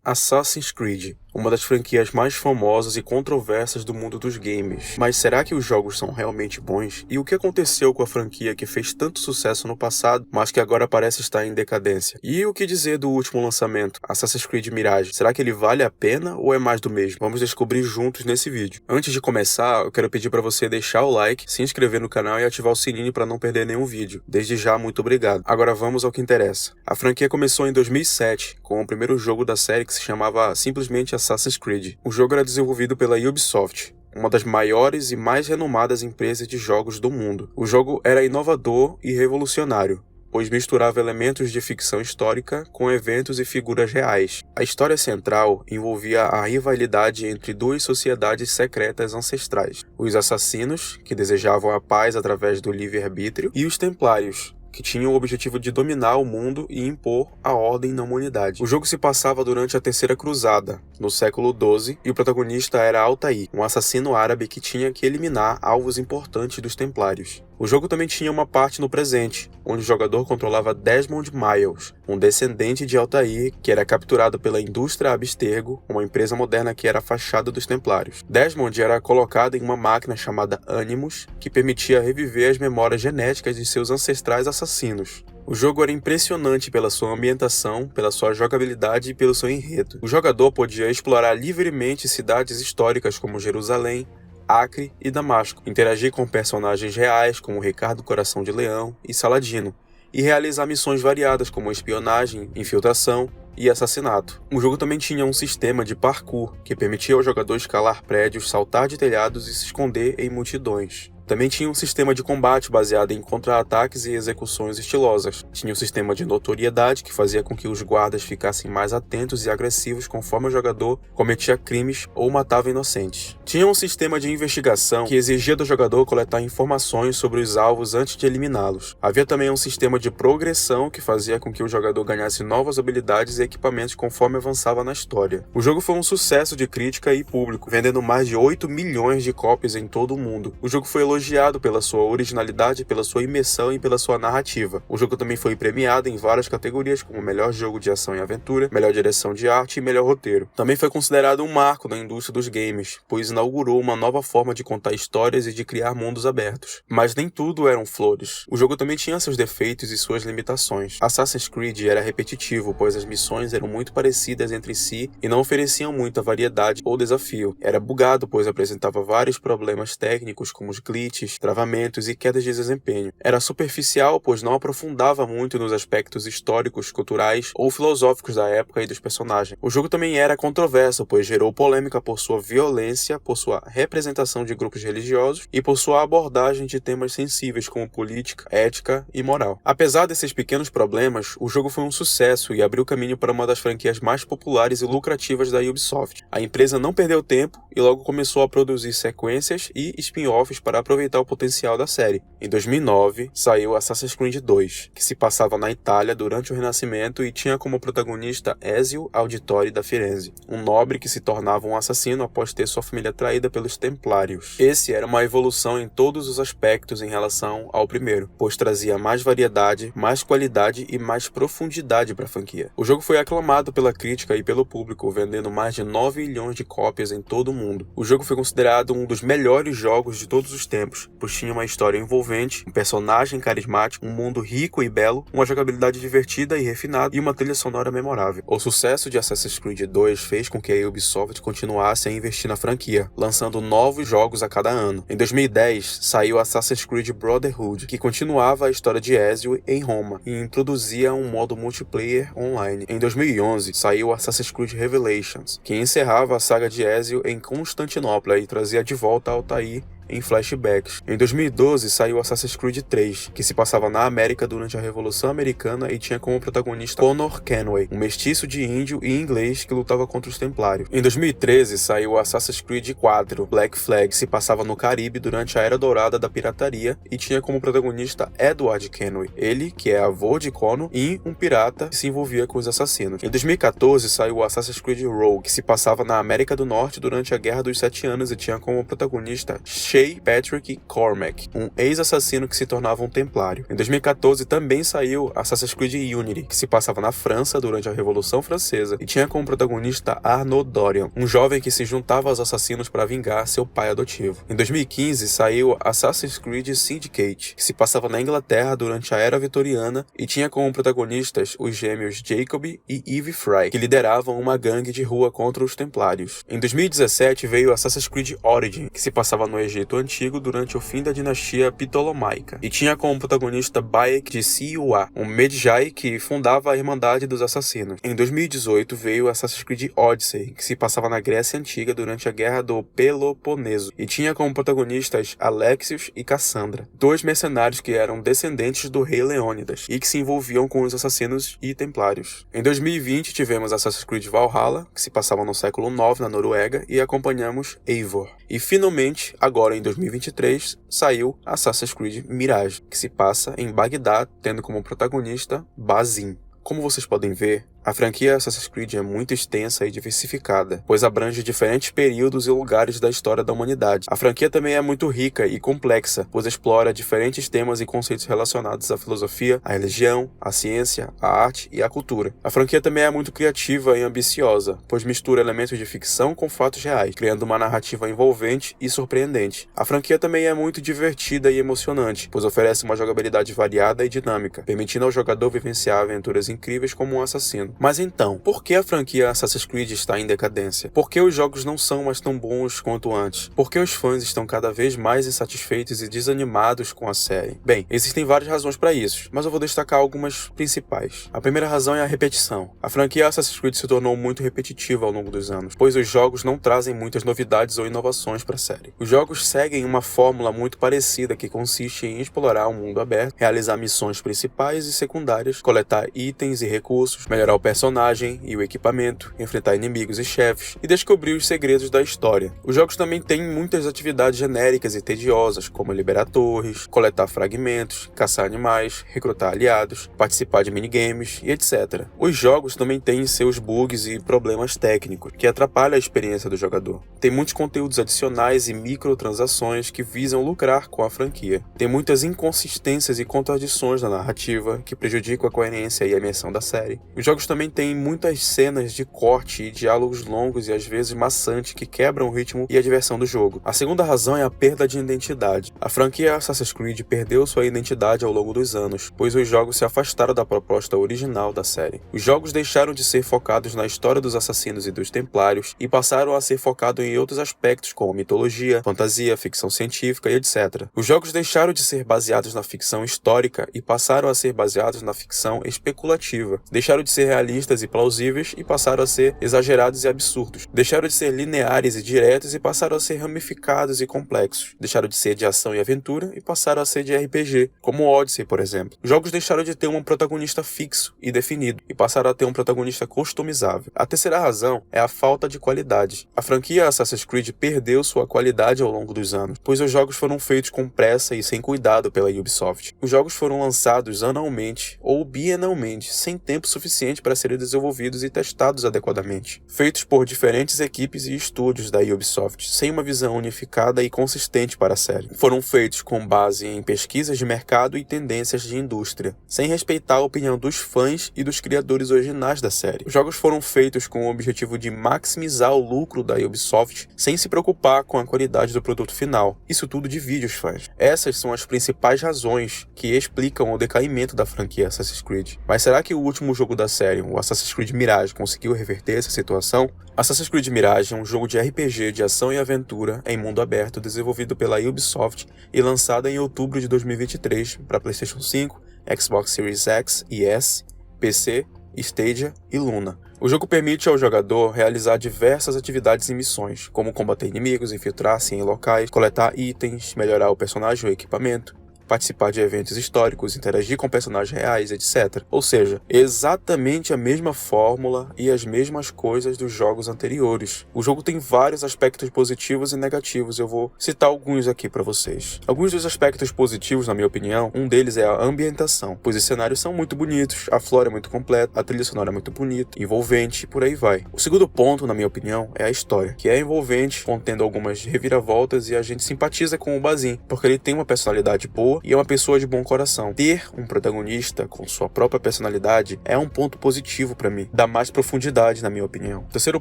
Assassin's Creed, uma das franquias mais famosas e controversas do mundo dos games. Mas será que os jogos são realmente bons? E o que aconteceu com a franquia que fez tanto sucesso no passado, mas que agora parece estar em decadência? E o que dizer do último lançamento, Assassin's Creed Mirage? Será que ele vale a pena ou é mais do mesmo? Vamos descobrir juntos nesse vídeo. Antes de começar, eu quero pedir para você deixar o like, se inscrever no canal e ativar o sininho para não perder nenhum vídeo. Desde já, muito obrigado. Agora vamos ao que interessa. A franquia começou em 2007, com o primeiro jogo da série que se chamava simplesmente Assassin's Creed. O jogo era desenvolvido pela Ubisoft, uma das maiores e mais renomadas empresas de jogos do mundo. O jogo era inovador e revolucionário, pois misturava elementos de ficção histórica com eventos e figuras reais. A história central envolvia a rivalidade entre duas sociedades secretas ancestrais: os assassinos, que desejavam a paz através do livre-arbítrio, e os templários, que tinham o objetivo de dominar o mundo e impor a ordem na humanidade. O jogo se passava durante a Terceira Cruzada, no século XII, e o protagonista era Altair, um assassino árabe que tinha que eliminar alvos importantes dos Templários. O jogo também tinha uma parte no presente, onde o jogador controlava Desmond Miles, um descendente de Altair que era capturado pela Indústria Abstergo, uma empresa moderna que era a fachada dos Templários. Desmond era colocado em uma máquina chamada Animus, que permitia reviver as memórias genéticas de seus ancestrais assassinos. O jogo era impressionante pela sua ambientação, pela sua jogabilidade e pelo seu enredo. O jogador podia explorar livremente cidades históricas como Jerusalém, Acre e Damasco, interagir com personagens reais como Ricardo Coração de Leão e Saladino, e realizar missões variadas como espionagem, infiltração e assassinato. O jogo também tinha um sistema de parkour, que permitia ao jogador escalar prédios, saltar de telhados e se esconder em multidões. Também tinha um sistema de combate baseado em contra-ataques e execuções estilosas. Tinha um sistema de notoriedade que fazia com que os guardas ficassem mais atentos e agressivos conforme o jogador cometia crimes ou matava inocentes. Tinha um sistema de investigação que exigia do jogador coletar informações sobre os alvos antes de eliminá-los. Havia também um sistema de progressão que fazia com que o jogador ganhasse novas habilidades e equipamentos conforme avançava na história. O jogo foi um sucesso de crítica e público, vendendo mais de 8 milhões de cópias em todo o mundo. O jogo foi elogiado pela sua originalidade, pela sua imersão e pela sua narrativa. O jogo também foi premiado em várias categorias, como melhor jogo de ação e aventura, melhor direção de arte e melhor roteiro. Também foi considerado um marco na indústria dos games, pois inaugurou uma nova forma de contar histórias e de criar mundos abertos. Mas nem tudo eram flores. O jogo também tinha seus defeitos e suas limitações. Assassin's Creed era repetitivo, pois as missões eram muito parecidas entre si e não ofereciam muita variedade ou desafio. Era bugado, pois apresentava vários problemas técnicos, como os glitches, travamentos e quedas de desempenho. Era superficial, pois não aprofundava muito nos aspectos históricos, culturais ou filosóficos da época e dos personagens. O jogo também era controverso, pois gerou polêmica por sua violência, por sua representação de grupos religiosos e por sua abordagem de temas sensíveis como política, ética e moral. Apesar desses pequenos problemas, o jogo foi um sucesso e abriu caminho para uma das franquias mais populares e lucrativas da Ubisoft. A empresa não perdeu tempo e logo começou a produzir sequências e spin-offs para aproveitar o potencial da série. Em 2009, saiu Assassin's Creed 2, que se passava na Itália durante o Renascimento e tinha como protagonista Ezio Auditore da Firenze, um nobre que se tornava um assassino após ter sua família traída pelos Templários. Esse era uma evolução em todos os aspectos em relação ao primeiro, pois trazia mais variedade, mais qualidade e mais profundidade para a franquia. O jogo foi aclamado pela crítica e pelo público, vendendo mais de 9 milhões de cópias em todo o mundo. O jogo foi considerado um dos melhores jogos de todos os tempos, pois tinha uma história envolvente, um personagem carismático, um mundo rico e belo, uma jogabilidade divertida e refinada e uma trilha sonora memorável. O sucesso de Assassin's Creed 2 fez com que a Ubisoft continuasse a investir na franquia, lançando novos jogos a cada ano. Em 2010, saiu Assassin's Creed Brotherhood, que continuava a história de Ezio em Roma e introduzia um modo multiplayer online. Em 2011, saiu Assassin's Creed Revelations, que encerrava a saga de Ezio em Constantinopla e trazia de volta Altair em flashbacks. Em 2012 saiu Assassin's Creed 3, que se passava na América durante a Revolução Americana e tinha como protagonista Connor Kenway, um mestiço de índio e inglês que lutava contra os Templários. Em 2013 saiu Assassin's Creed 4, Black Flag, que se passava no Caribe durante a Era Dourada da pirataria e tinha como protagonista Edward Kenway, ele que é avô de Connor e um pirata que se envolvia com os assassinos. Em 2014 saiu Assassin's Creed Rogue, que se passava na América do Norte durante a Guerra dos 7 Anos e tinha como protagonista Shay Patrick Cormac, um ex-assassino que se tornava um templário. Em 2014 também saiu Assassin's Creed Unity, que se passava na França durante a Revolução Francesa e tinha como protagonista Arnaud Dorian, um jovem que se juntava aos assassinos para vingar seu pai adotivo. Em 2015 saiu Assassin's Creed Syndicate, que se passava na Inglaterra durante a Era Vitoriana e tinha como protagonistas os gêmeos Jacob e Eve Fry, que lideravam uma gangue de rua contra os templários. Em 2017 veio Assassin's Creed Origin, que se passava no Egito Antigo durante o fim da dinastia Ptolomaica, e tinha como protagonista Bayek de Siwa, um Medjay que fundava a Irmandade dos Assassinos. Em 2018 veio Assassin's Creed Odyssey, que se passava na Grécia Antiga durante a Guerra do Peloponeso, e tinha como protagonistas Alexios e Cassandra, dois mercenários que eram descendentes do rei Leônidas, e que se envolviam com os assassinos e templários. Em 2020 tivemos Assassin's Creed Valhalla, que se passava no século IX na Noruega, e acompanhamos Eivor. E finalmente, agora em 2023, saiu Assassin's Creed Mirage, que se passa em Bagdá, tendo como protagonista Bazin. Como vocês podem ver, a franquia Assassin's Creed é muito extensa e diversificada, pois abrange diferentes períodos e lugares da história da humanidade. A franquia também é muito rica e complexa, pois explora diferentes temas e conceitos relacionados à filosofia, à religião, à ciência, à arte e à cultura. A franquia também é muito criativa e ambiciosa, pois mistura elementos de ficção com fatos reais, criando uma narrativa envolvente e surpreendente. A franquia também é muito divertida e emocionante, pois oferece uma jogabilidade variada e dinâmica, permitindo ao jogador vivenciar aventuras incríveis como um assassino. Mas então, por que a franquia Assassin's Creed está em decadência? Por que os jogos não são mais tão bons quanto antes? Por que os fãs estão cada vez mais insatisfeitos e desanimados com a série? Bem, existem várias razões para isso, mas eu vou destacar algumas principais. A primeira razão é a repetição. A franquia Assassin's Creed se tornou muito repetitiva ao longo dos anos, pois os jogos não trazem muitas novidades ou inovações para a série. Os jogos seguem uma fórmula muito parecida que consiste em explorar um mundo aberto, realizar missões principais e secundárias, coletar itens e recursos, melhorar o personagem e o equipamento, enfrentar inimigos e chefes e descobrir os segredos da história. Os jogos também têm muitas atividades genéricas e tediosas, como liberar torres, coletar fragmentos, caçar animais, recrutar aliados, participar de minigames e etc. Os jogos também têm seus bugs e problemas técnicos, que atrapalham a experiência do jogador. Tem muitos conteúdos adicionais e microtransações que visam lucrar com a franquia. Tem muitas inconsistências e contradições na narrativa, que prejudicam a coerência e a imersão da série. Os jogos também têm muitas cenas de corte e diálogos longos e às vezes maçantes que quebram o ritmo e a diversão do jogo. A segunda razão é a perda de identidade. A franquia Assassin's Creed perdeu sua identidade ao longo dos anos, pois os jogos se afastaram da proposta original da série. Os jogos deixaram de ser focados na história dos assassinos e dos templários e passaram a ser focados em outros aspectos como mitologia, fantasia, ficção científica e etc. Os jogos deixaram de ser baseados na ficção histórica e passaram a ser baseados na ficção especulativa. Deixaram de ser realistas e plausíveis e passaram a ser exagerados e absurdos. Deixaram de ser lineares e diretos e passaram a ser ramificados e complexos. Deixaram de ser de ação e aventura e passaram a ser de RPG, como Odyssey, por exemplo. Os jogos deixaram de ter um protagonista fixo e definido e passaram a ter um protagonista customizável. A terceira razão é a falta de qualidade. A franquia Assassin's Creed perdeu sua qualidade ao longo dos anos, pois os jogos foram feitos com pressa e sem cuidado pela Ubisoft. Os jogos foram lançados anualmente ou bienalmente, sem tempo suficiente para serem desenvolvidos e testados adequadamente, feitos por diferentes equipes e estúdios da Ubisoft, sem uma visão unificada e consistente para a série. Foram feitos com base em pesquisas de mercado e tendências de indústria, sem respeitar a opinião dos fãs e dos criadores originais da série. Os jogos foram feitos com o objetivo de maximizar o lucro da Ubisoft, sem se preocupar com a qualidade do produto final. Isso tudo divide os fãs. Essas são as principais razões que explicam o decaimento da franquia Assassin's Creed. Mas será que o último jogo da série, o Assassin's Creed Mirage, conseguiu reverter essa situação? Assassin's Creed Mirage é um jogo de RPG de ação e aventura em mundo aberto desenvolvido pela Ubisoft e lançado em outubro de 2023 para PlayStation 5, Xbox Series X e S, PC, Stadia e Luna. O jogo permite ao jogador realizar diversas atividades e missões, como combater inimigos, infiltrar-se em locais, coletar itens, melhorar o personagem ou equipamento, participar de eventos históricos, interagir com personagens reais, etc. Ou seja, exatamente a mesma fórmula e as mesmas coisas dos jogos anteriores. O jogo tem vários aspectos positivos e negativos, eu vou citar alguns aqui para vocês. Alguns dos aspectos positivos, na minha opinião, um deles é a ambientação, pois os cenários são muito bonitos, a flora é muito completa, a trilha sonora é muito bonita, envolvente e por aí vai. O segundo ponto, na minha opinião, é a história, que é envolvente, contendo algumas reviravoltas e a gente simpatiza com o Bazin, porque ele tem uma personalidade boa e é uma pessoa de bom coração. Ter um protagonista com sua própria personalidade é um ponto positivo para mim, dá mais profundidade, na minha opinião. O terceiro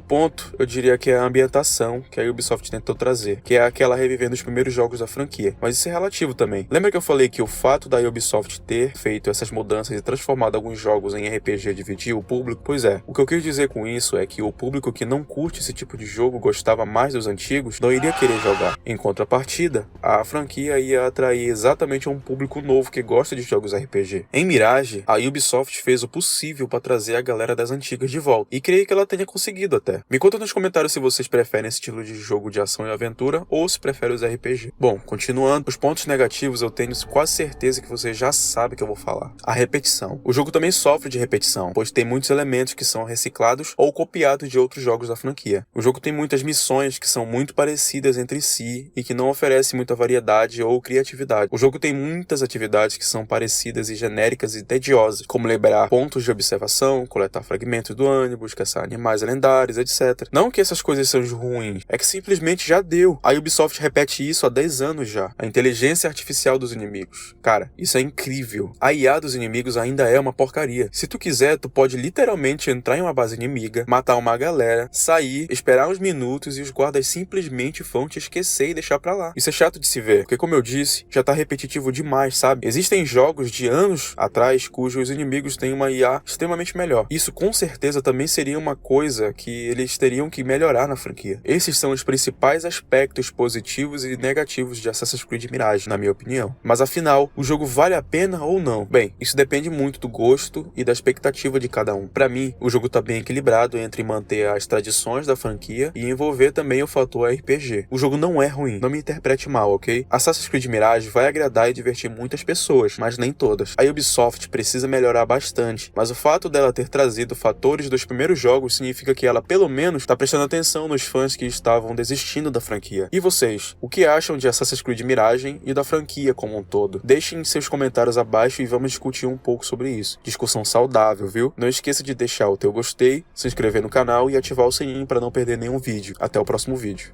ponto, eu diria que é a ambientação que a Ubisoft tentou trazer, que é aquela revivendo os primeiros jogos da franquia, mas isso é relativo também. Lembra que eu falei que o fato da Ubisoft ter feito essas mudanças e transformado alguns jogos em RPG dividir o público? Pois é, o que eu quis dizer com isso é que o público que não curte esse tipo de jogo, gostava mais dos antigos, não iria querer jogar. Em contrapartida, a franquia ia atrair exatamente um público novo que gosta de jogos RPG. Em Mirage, a Ubisoft fez o possível para trazer a galera das antigas de volta, e creio que ela tenha conseguido até. Me conta nos comentários se vocês preferem esse estilo de jogo de ação e aventura ou se preferem os RPG. Bom, continuando, os pontos negativos eu tenho quase certeza que você já sabe que eu vou falar. A repetição. O jogo também sofre de repetição, pois tem muitos elementos que são reciclados ou copiados de outros jogos da franquia. O jogo tem muitas missões que são muito parecidas entre si e que não oferecem muita variedade ou criatividade. O jogo tem muitas atividades que são parecidas e genéricas e tediosas, como liberar pontos de observação, coletar fragmentos do ônibus, caçar animais lendários, etc. Não que essas coisas sejam ruins, é que simplesmente já deu. A Ubisoft repete isso há 10 anos já. A inteligência artificial dos inimigos. Cara, isso é incrível. A IA dos inimigos ainda é uma porcaria. Se tu quiser, tu pode literalmente entrar em uma base inimiga, matar uma galera, sair, esperar uns minutos e os guardas simplesmente vão te esquecer e deixar pra lá. Isso é chato de se ver, porque como eu disse, já tá repetitivo demais, sabe? Existem jogos de anos atrás cujos inimigos têm uma IA extremamente melhor. Isso com certeza também seria uma coisa que eles teriam que melhorar na franquia. Esses são os principais aspectos positivos e negativos de Assassin's Creed Mirage, na minha opinião. Mas afinal, o jogo vale a pena ou não? Bem, isso depende muito do gosto e da expectativa de cada um. Pra mim, o jogo tá bem equilibrado entre manter as tradições da franquia e envolver também o fator RPG. O jogo não é ruim, não me interprete mal, ok? Assassin's Creed Mirage vai agradar e divertir muitas pessoas, mas nem todas. A Ubisoft precisa melhorar bastante, mas o fato dela ter trazido fatores dos primeiros jogos significa que ela pelo menos tá prestando atenção nos fãs que estavam desistindo da franquia. E vocês, o que acham de Assassin's Creed Mirage e da franquia como um todo? Deixem seus comentários abaixo e vamos discutir um pouco sobre isso. Discussão saudável, viu? Não esqueça de deixar o teu gostei, se inscrever no canal e ativar o sininho para não perder nenhum vídeo. Até o próximo vídeo.